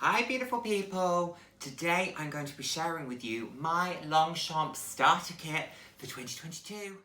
Hi beautiful people! Today I'm going to be sharing with you my Longchamp starter kit for 2022.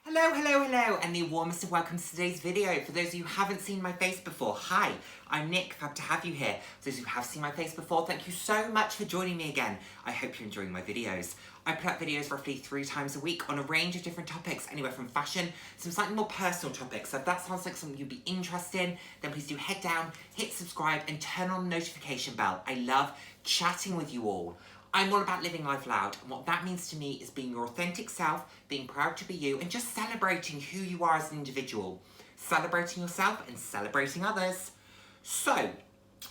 Hello, and the warmest of welcomes to today's video. For those of you who haven't seen my face before, hi, I'm Nick, fab to have you here. For those who have seen my face before, thank you so much for joining me again. I hope you're enjoying my videos. I put up videos roughly 3 times a week on a range of different topics, anywhere from fashion, some slightly more personal topics. So if that sounds like something you'd be interested in, then please do head down, hit subscribe, and turn on the notification bell. I love chatting with you all. I'm all about living life loud, and what that means to me is being your authentic self, being proud to be you, and just celebrating who you are as an individual. Celebrating yourself and celebrating others. So,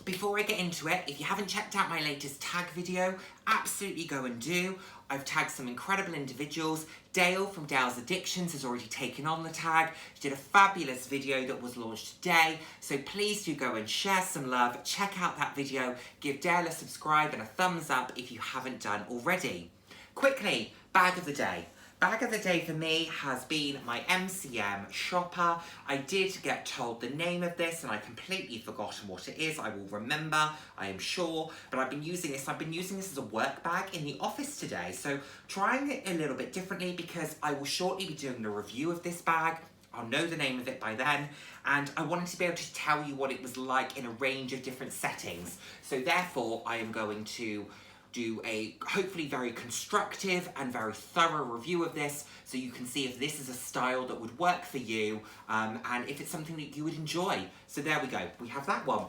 before I get into it, if you haven't checked out my latest tag video, absolutely go and do. I've tagged some incredible individuals. Dale from Dale's Addictions has already taken on the tag. She did a fabulous video that was launched today. So please do go and share some love. Check out that video. Give Dale a subscribe and a thumbs up if you haven't done already. Quickly, bag of the day. Bag of the day for me has been my MCM shopper. I did get told the name of this and I completely forgotten what it is. I will remember, I am sure, but I've been using this. I've been using this as a work bag in the office today. So trying it a little bit differently because I will shortly be doing the review of this bag. I'll know the name of it by then, and I wanted to be able to tell you what it was like in a range of different settings. So therefore, I am going to do a hopefully very constructive and very thorough review of this so you can see if this is a style that would work for you and if it's something that you would enjoy. So there we go, we have that one.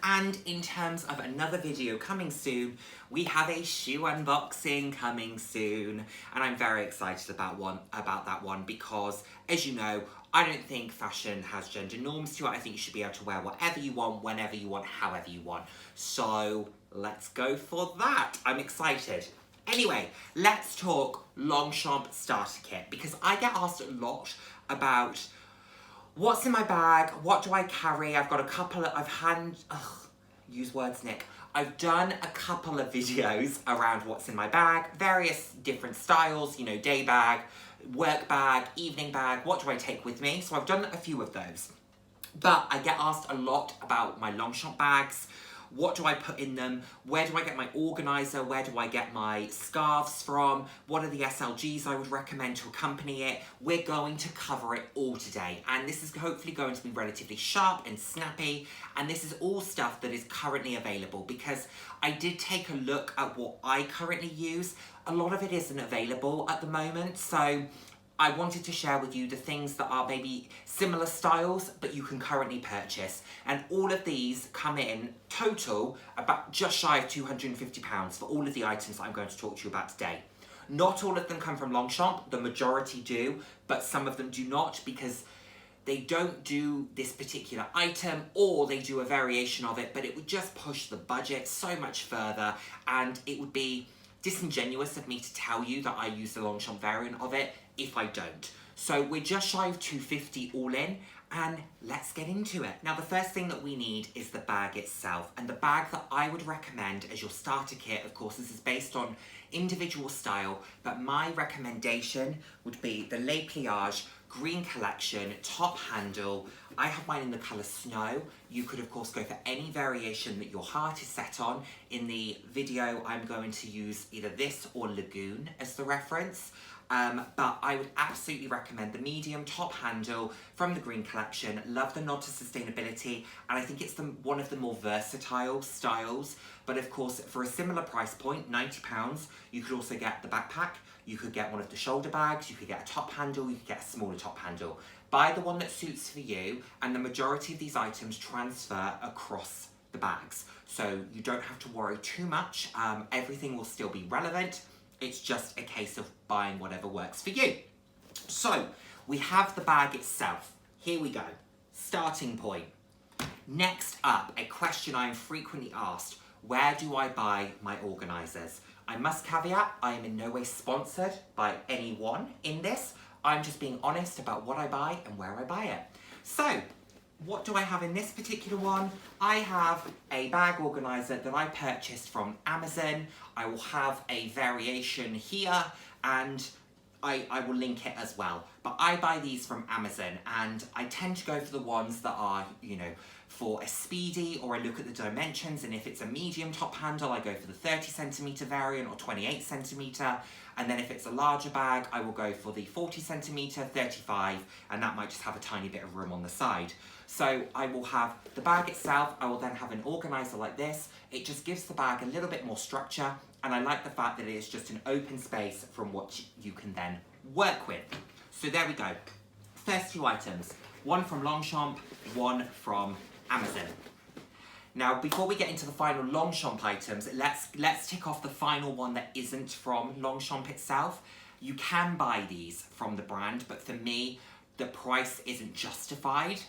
And in terms of another video coming soon, we have a shoe unboxing coming soon, and I'm very excited about that one because, as you know, I don't think fashion has gender norms to it. I think you should be able to wear whatever you want, whenever you want, however you want. So let's go for that. I'm excited. Anyway, let's talk Longchamp starter kit because I get asked a lot about what's in my bag, what do I carry. I've got a couple of, use words, Nick. I've done a couple of videos around what's in my bag, various different styles, you know, day bag, work bag, evening bag, what do I take with me? So I've done a few of those. But I get asked a lot about my Longchamp bags. What do I put in them? Where do I get my organizer? Where do I get my scarves from? What are the SLGs I would recommend to accompany it? We're going to cover it all today. And this is hopefully going to be relatively sharp and snappy. And this is all stuff that is currently available because I did take a look at what I currently use. A lot of it isn't available at the moment. So I wanted to share with you the things that are maybe similar styles, but you can currently purchase. And all of these come in total about just shy of £250 for all of the items that I'm going to talk to you about today. Not all of them come from Longchamp, the majority do, but some of them do not because they don't do this particular item or they do a variation of it, but it would just push the budget so much further and it would be disingenuous of me to tell you that I use the Longchamp variant of it if I don't. So we're just shy of £250 all in, and let's get into it. Now the first thing that we need is the bag itself, and the bag that I would recommend as your starter kit, of course this is based on individual style, but my recommendation would be the Les Pliages green collection, top handle. I have mine in the colour Snow. You could of course go for any variation that your heart is set on. In the video I'm going to use either this or Lagoon as the reference. But I would absolutely recommend the medium top handle from the green collection. Love the nod to sustainability, and I think it's one of the more versatile styles. But of course, for a similar price point, £90, you could also get the backpack, you could get one of the shoulder bags, you could get a top handle, you could get a smaller top handle. Buy the one that suits for you, and the majority of these items transfer across the bags. So you don't have to worry too much, everything will still be relevant. It's just a case of buying whatever works for you. So, we have the bag itself. Here we go. Starting point. Next up, a question I am frequently asked. Where do I buy my organisers? I must caveat, I am in no way sponsored by anyone in this. I'm just being honest about what I buy and where I buy it. So, what do I have in this particular one? I have a bag organiser that I purchased from Amazon. I will have a variation here, and I will link it as well. But I buy these from Amazon, and I tend to go for the ones that are, you know, for a speedy, or I look at the dimensions, and if it's a medium top handle, I go for the 30cm variant or 28cm. And then if it's a larger bag, I will go for the 40cm, 35, and that might just have a tiny bit of room on the side. So I will have the bag itself, I will then have an organizer like this. It just gives the bag a little bit more structure, and I like the fact that it is just an open space from what you can then work with. So there we go. First two items, one from Longchamp, one from Amazon. Now, before we get into the final Longchamp items, let's tick off the final one that isn't from Longchamp itself. You can buy these from the brand, but for me, the price isn't justified.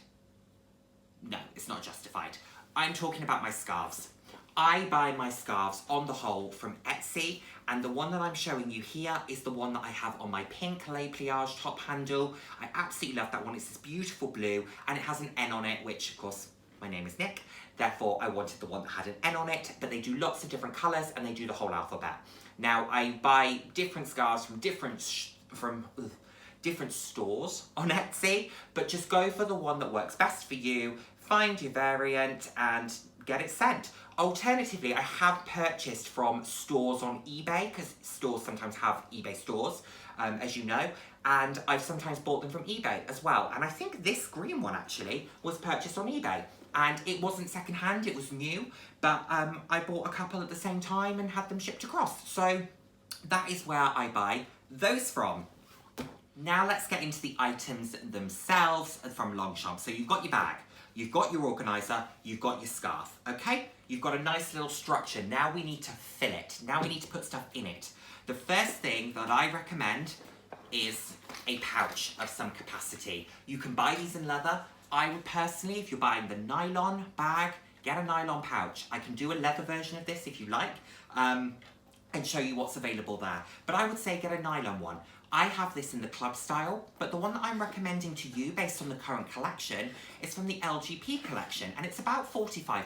No, it's not justified. I'm talking about my scarves. I buy my scarves on the whole from Etsy, and the one that I'm showing you here is the one that I have on my pink lay pliage top handle. I absolutely love that one. It's this beautiful blue, and it has an N on it, which of course, my name is Nick. Therefore, I wanted the one that had an N on it, but they do lots of different colours, and they do the whole alphabet. Now, I buy different scarves from different stores on Etsy, but just go for the one that works best for you, find your variant, and get it sent. Alternatively, I have purchased from stores on eBay, because stores sometimes have eBay stores, as you know, and I've sometimes bought them from eBay as well. And I think this green one actually was purchased on eBay, and it wasn't secondhand, it was new, but I bought a couple at the same time and had them shipped across. So that is where I buy those from. Now let's get into the items themselves from Longchamp. So you've got your bag, you've got your organizer, you've got your scarf, okay? You've got a nice little structure. Now we need to fill it. Now we need to put stuff in it. The first thing that I recommend is a pouch of some capacity. You can buy these in leather. I would personally, if you're buying the nylon bag, get a nylon pouch. I can do a leather version of this if you like, and show you what's available there. But I would say get a nylon one. I have this in the club style, but the one that I'm recommending to you based on the current collection is from the LGP collection, and it's about £45,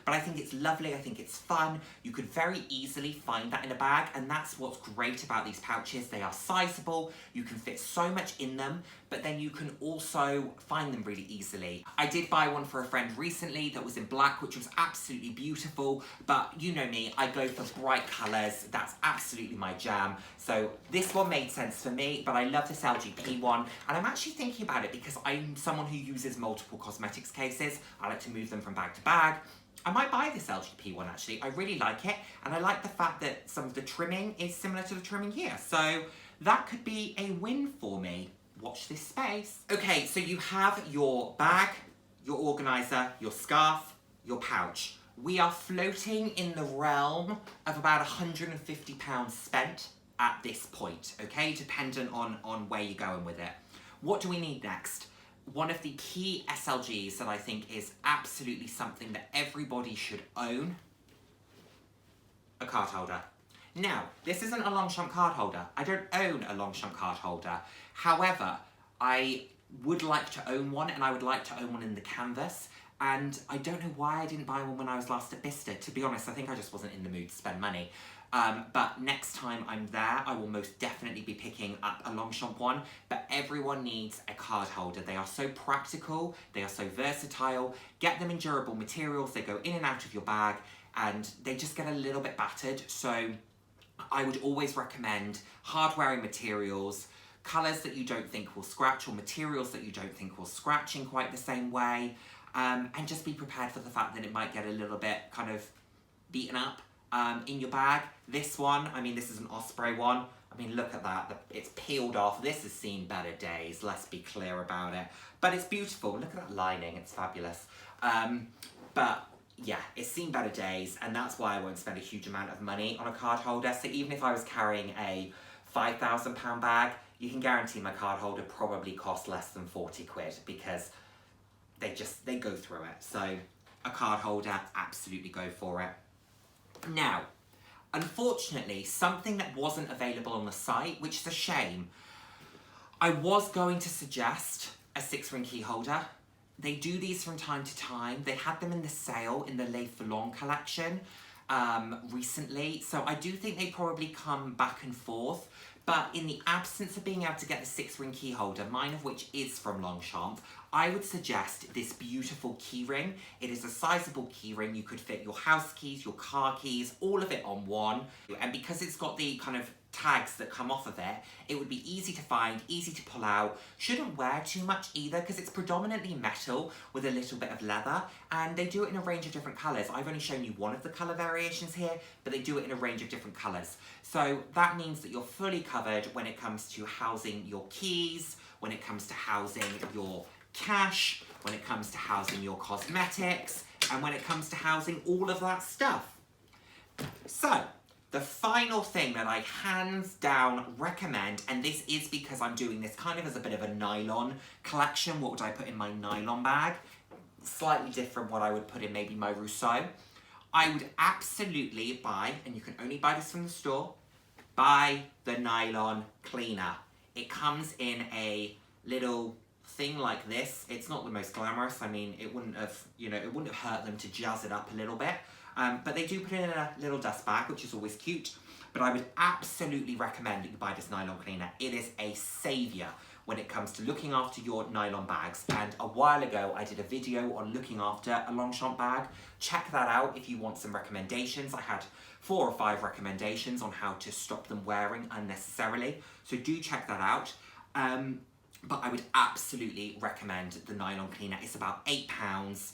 but I think it's lovely, I think it's fun. You could very easily find that in a bag, and that's what's great about these pouches. They are sizable, you can fit so much in them, but then you can also find them really easily. I did buy one for a friend recently that was in black, which was absolutely beautiful, but you know me, I go for bright colours. That's absolutely my jam. So this one made sense for me, but I love this LGP one, and I'm actually thinking about it because I'm someone who uses multiple cosmetics cases. I like to move them from bag to bag. I might buy this LGP one actually. I really like it, and I like the fact that some of the trimming is similar to the trimming here. So that could be a win for me. Watch this space. Okay, so you have your bag, your organizer, your scarf, your pouch. We are floating in the realm of about £150 spent at this point, okay? Dependent on where you're going with it. What do we need next? One of the key SLGs that I think is absolutely something that everybody should own, a card holder. Now, this isn't a Longchamp card holder. I don't own a Longchamp card holder. However, I would like to own one, and I would like to own one in the canvas. And I don't know why I didn't buy one when I was last at Bicester. To be honest, I think I just wasn't in the mood to spend money. But next time I'm there, I will most definitely be picking up a Longchamp one. But everyone needs a card holder. They are so practical, they are so versatile. Get them in durable materials, they go in and out of your bag, and they just get a little bit battered. So I would always recommend hard-wearing materials, colours that you don't think will scratch, or materials that you don't think will scratch in quite the same way. And just be prepared for the fact that it might get a little bit kind of beaten up in your bag. This one, I mean, this is an Osprey one. I mean, look at that. It's peeled off. This has seen better days. Let's be clear about it. But it's beautiful. Look at that lining. It's fabulous. But yeah, it's seen better days, and that's why I won't spend a huge amount of money on a card holder. So even if I was carrying a £5,000 bag, you can guarantee my card holder probably costs less than 40 quid, because they go through it. So a card holder, absolutely go for it. Now, unfortunately, something that wasn't available on the site, which is a shame, I was going to suggest a 6-ring key holder. They do these from time to time. They had them in the sale in the Les for Long collection recently. So I do think they probably come back and forth. But in the absence of being able to get the 6-ring key holder, mine of which is from Longchamp, I would suggest this beautiful key ring. It is a sizable key ring. You could fit your house keys, your car keys, all of it on one. And because it's got the kind of tags that come off of it, it would be easy to find, easy to pull out. Shouldn't wear too much either because it's predominantly metal with a little bit of leather, and they do it in a range of different colours. I've only shown you one of the colour variations here, but they do it in a range of different colours. So that means that you're fully covered when it comes to housing your keys, when it comes to housing your cash, when it comes to housing your cosmetics, and when it comes to housing all of that stuff. So, the final thing that I hands down recommend, and this is because I'm doing this kind of as a bit of a nylon collection. What would I put in my nylon bag? Slightly different what I would put in maybe my Rousseau. I would absolutely buy, and you can only buy this from the store, buy the Nylon Cleaner. It comes in a little thing like this. It's not the most glamorous. I mean, it wouldn't have hurt them to jazz it up a little bit. But they do put it in a little dust bag, which is always cute. But I would absolutely recommend that you buy this Nylon Cleaner. It is a saviour when it comes to looking after your nylon bags. And a while ago, I did a video on looking after a Longchamp bag. Check that out if you want some recommendations. I had 4 or 5 recommendations on how to stop them wearing unnecessarily. So do check that out. But I would absolutely recommend the Nylon Cleaner. It's about £8.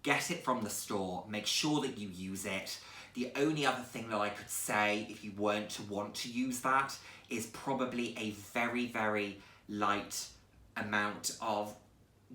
Get it from the store. Make sure that you use it. The only other thing that I could say, if you weren't to want to use that, is probably a very, very light amount of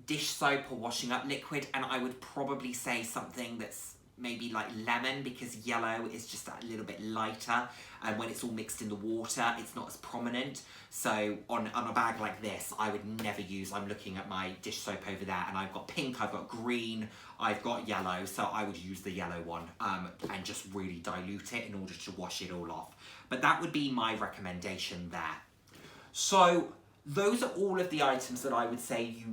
dish soap or washing up liquid. And I would probably say something that's maybe like lemon, because yellow is just a little bit lighter, and when it's all mixed in the water it's not as prominent. So on a bag like this I would never use, I'm looking at my dish soap over there and I've got pink, I've got green, I've got yellow, so I would use the yellow one and just really dilute it in order to wash it all off. But that would be my recommendation there. So those are all of the items that I would say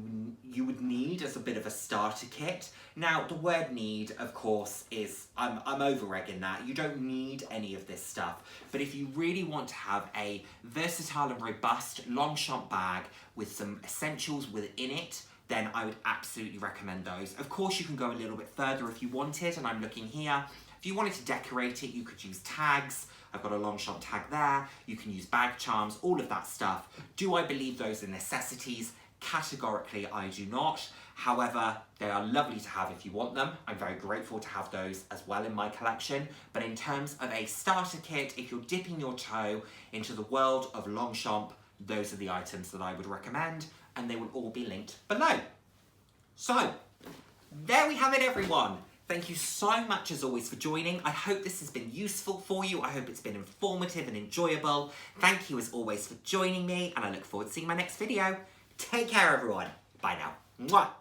you would need as a bit of a starter kit. Now, the word need, of course, is, I'm over-egging that. You don't need any of this stuff. But if you really want to have a versatile and robust Longchamp bag with some essentials within it, then I would absolutely recommend those. Of course, you can go a little bit further if you wanted, and I'm looking here. If you wanted to decorate it, you could use tags. I've got a Longchamp tag there. You can use bag charms, all of that stuff. Do I believe those are necessities? Categorically, I do not. However, they are lovely to have if you want them. I'm very grateful to have those as well in my collection. But in terms of a starter kit, if you're dipping your toe into the world of Longchamp, those are the items that I would recommend, and they will all be linked below. So, there we have it, everyone. Thank you so much, as always, for joining. I hope this has been useful for you. I hope it's been informative and enjoyable. Thank you, as always, for joining me, and I look forward to seeing my next video. Take care, everyone. Bye now. Mwah.